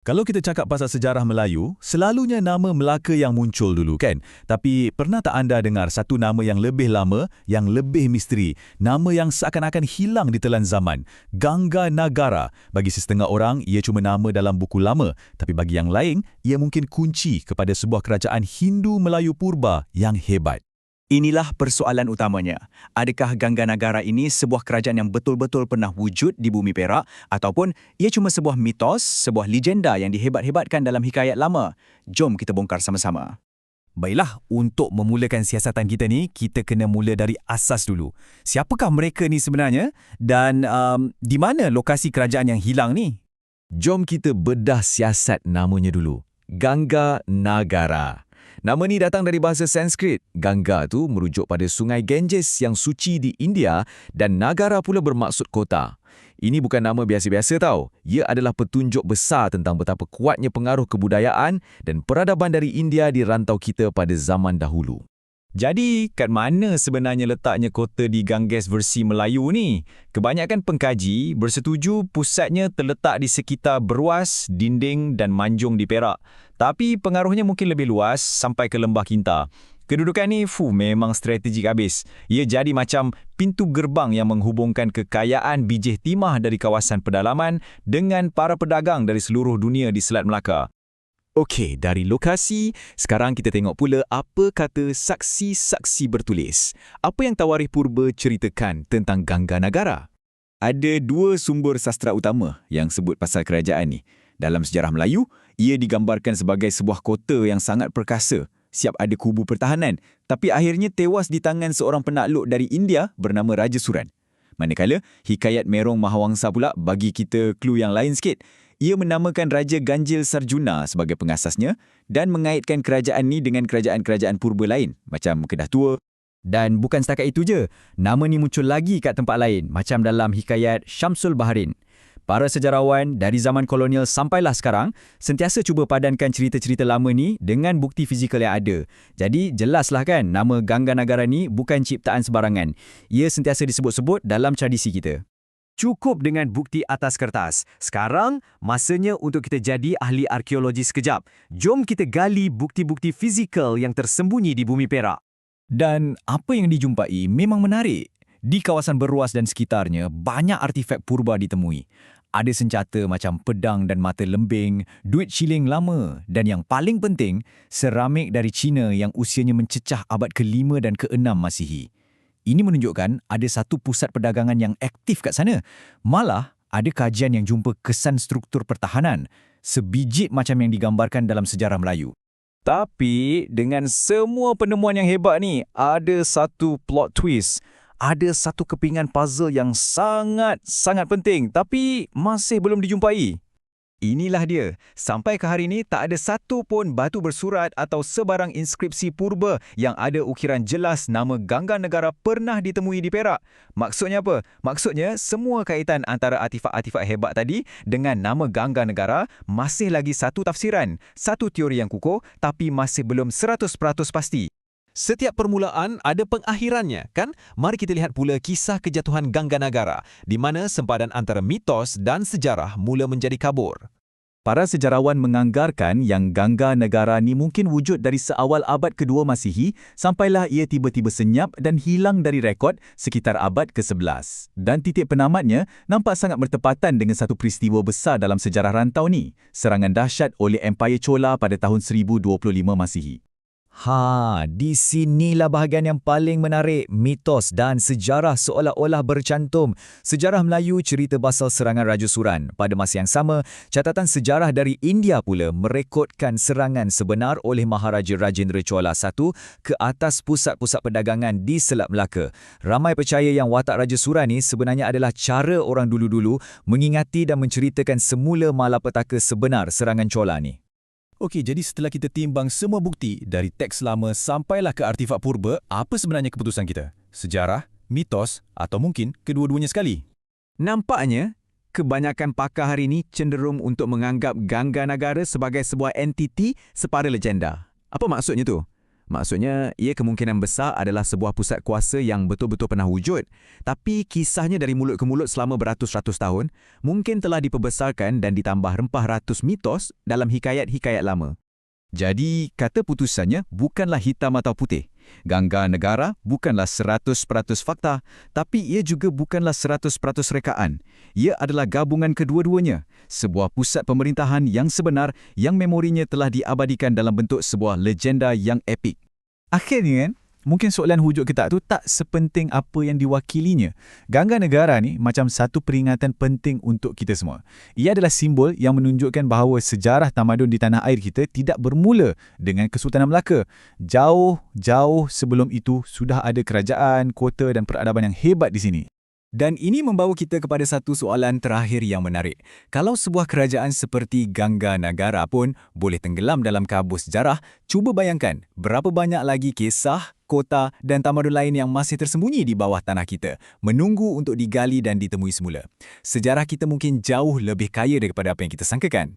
Kalau kita cakap pasal sejarah Melayu, selalunya nama Melaka yang muncul dulu kan? Tapi pernah tak anda dengar satu nama yang lebih lama, yang lebih misteri, nama yang seakan-akan hilang di telan zaman? Gangga Nagara. Bagi setengah orang, ia cuma nama dalam buku lama. Tapi bagi yang lain, ia mungkin kunci kepada sebuah kerajaan Hindu Melayu purba yang hebat. Inilah persoalan utamanya. Adakah Gangga Nagara ini sebuah kerajaan yang betul-betul pernah wujud di bumi Perak ataupun ia cuma sebuah mitos, sebuah legenda yang dihebat-hebatkan dalam hikayat lama? Jom kita bongkar sama-sama. Baiklah, untuk memulakan siasatan kita ni, kita kena mula dari asas dulu. Siapakah mereka ni sebenarnya dan di mana lokasi kerajaan yang hilang ni? Jom kita bedah siasat namanya dulu. Gangga Nagara. Nama ni datang dari bahasa Sanskrit. Ganga tu merujuk pada sungai Ganges yang suci di India dan Nagara pula bermaksud kota. Ini bukan nama biasa-biasa tau. Ia adalah petunjuk besar tentang betapa kuatnya pengaruh kebudayaan dan peradaban dari India di rantau kita pada zaman dahulu. Jadi, kat mana sebenarnya letaknya kota di Ganges versi Melayu ni? Kebanyakan pengkaji bersetuju pusatnya terletak di sekitar Beruas, Dinding dan Manjung di Perak. Tapi pengaruhnya mungkin lebih luas sampai ke Lembah Kinta. Kedudukan ni memang strategik habis. Ia jadi macam pintu gerbang yang menghubungkan kekayaan bijih timah dari kawasan pedalaman dengan para pedagang dari seluruh dunia di Selat Melaka. Okey, dari lokasi, sekarang kita tengok pula apa kata saksi-saksi bertulis. Apa yang Tawarikh Purba ceritakan tentang Gangga Nagara? Ada dua sumber sastra utama yang sebut pasal kerajaan ni. Dalam sejarah Melayu, ia digambarkan sebagai sebuah kota yang sangat perkasa, siap ada kubu pertahanan, tapi akhirnya tewas di tangan seorang penakluk dari India bernama Raja Suran. Manakala, hikayat Merong Mahawangsa pula bagi kita clue yang lain sikit. Ia menamakan Raja Ganjil Sarjuna sebagai pengasasnya dan mengaitkan kerajaan ni dengan kerajaan-kerajaan purba lain macam Kedah Tua. Dan bukan setakat itu je, nama ni muncul lagi kat tempat lain macam dalam hikayat Syamsul Baharin. Para sejarawan dari zaman kolonial sampailah sekarang sentiasa cuba padankan cerita-cerita lama ni dengan bukti fizikal yang ada. Jadi jelaslah kan nama Gangga Nagara ni bukan ciptaan sebarangan. Ia sentiasa disebut-sebut dalam tradisi kita. Cukup dengan bukti atas kertas. Sekarang, masanya untuk kita jadi ahli arkeologi sekejap. Jom kita gali bukti-bukti fizikal yang tersembunyi di bumi Perak. Dan apa yang dijumpai memang menarik. Di kawasan Beruas dan sekitarnya, banyak artifak purba ditemui. Ada senjata macam pedang dan mata lembing, duit shilling lama dan yang paling penting, seramik dari China yang usianya mencecah abad ke-5 dan ke-6 Masihi. Ini menunjukkan ada satu pusat perdagangan yang aktif kat sana. Malah, ada kajian yang jumpa kesan struktur pertahanan, sebijik macam yang digambarkan dalam sejarah Melayu. Tapi, dengan semua penemuan yang hebat ni, ada satu plot twist. Ada satu kepingan puzzle yang sangat penting, tapi masih belum dijumpai. Inilah dia. Sampai ke hari ini tak ada satu pun batu bersurat atau sebarang inskripsi purba yang ada ukiran jelas nama Gangga Nagara pernah ditemui di Perak. Maksudnya apa? Maksudnya semua kaitan antara artifak-artifak hebat tadi dengan nama Gangga Nagara masih lagi satu tafsiran, satu teori yang kukuh tapi masih belum 100% pasti. Setiap permulaan ada pengakhirannya, kan? Mari kita lihat pula kisah kejatuhan Gangga Nagara, di mana sempadan antara mitos dan sejarah mula menjadi kabur. Para sejarawan menganggarkan yang Gangga Nagara ni mungkin wujud dari seawal abad kedua Masihi sampailah ia tiba-tiba senyap dan hilang dari rekod sekitar abad ke-11. Dan titik penamatnya nampak sangat bertepatan dengan satu peristiwa besar dalam sejarah rantau ni, serangan dahsyat oleh Empayar Chola pada tahun 1025 Masihi. Di sinilah bahagian yang paling menarik. Mitos dan sejarah seolah-olah bercantum. Sejarah Melayu cerita pasal serangan Raja Suran. Pada masa yang sama, catatan sejarah dari India pula merekodkan serangan sebenar oleh Maharaja Rajendra Chola I ke atas pusat-pusat perdagangan di Selat Melaka. Ramai percaya yang watak Raja Suran ni sebenarnya adalah cara orang dulu-dulu mengingati dan menceritakan semula malapetaka sebenar serangan Chola ni. Okey, jadi setelah kita timbang semua bukti dari teks lama sampailah ke artifak purba, apa sebenarnya keputusan kita? Sejarah, mitos atau mungkin kedua-duanya sekali? Nampaknya, kebanyakan pakar hari ini cenderung untuk menganggap Gangga Nagara sebagai sebuah entiti separa legenda. Apa maksudnya tu? Maksudnya, ia kemungkinan besar adalah sebuah pusat kuasa yang betul-betul pernah wujud. Tapi kisahnya dari mulut ke mulut selama beratus-ratus tahun mungkin telah diperbesarkan dan ditambah rempah ratus mitos dalam hikayat-hikayat lama. Jadi, kata putusannya bukanlah hitam atau putih. Ganggar Negara bukanlah 100% fakta, tapi ia juga bukanlah 100% rekaan. Ia adalah gabungan kedua-duanya. Sebuah pusat pemerintahan yang sebenar yang memorinya telah diabadikan dalam bentuk sebuah legenda yang epik. Akhirnya kan, mungkin soalan wujud kita tu tak sepenting apa yang diwakilinya. Ganggar Negara ni macam satu peringatan penting untuk kita semua. Ia adalah simbol yang menunjukkan bahawa sejarah tamadun di tanah air kita tidak bermula dengan Kesultanan Melaka. Jauh-jauh sebelum itu sudah ada kerajaan, kota dan peradaban yang hebat di sini. Dan ini membawa kita kepada satu soalan terakhir yang menarik. Kalau sebuah kerajaan seperti Ganggar Negara pun boleh tenggelam dalam kabus sejarah, cuba bayangkan berapa banyak lagi kisah, kota dan tamadun lain yang masih tersembunyi di bawah tanah kita, menunggu untuk digali dan ditemui semula. Sejarah kita mungkin jauh lebih kaya daripada apa yang kita sangkakan.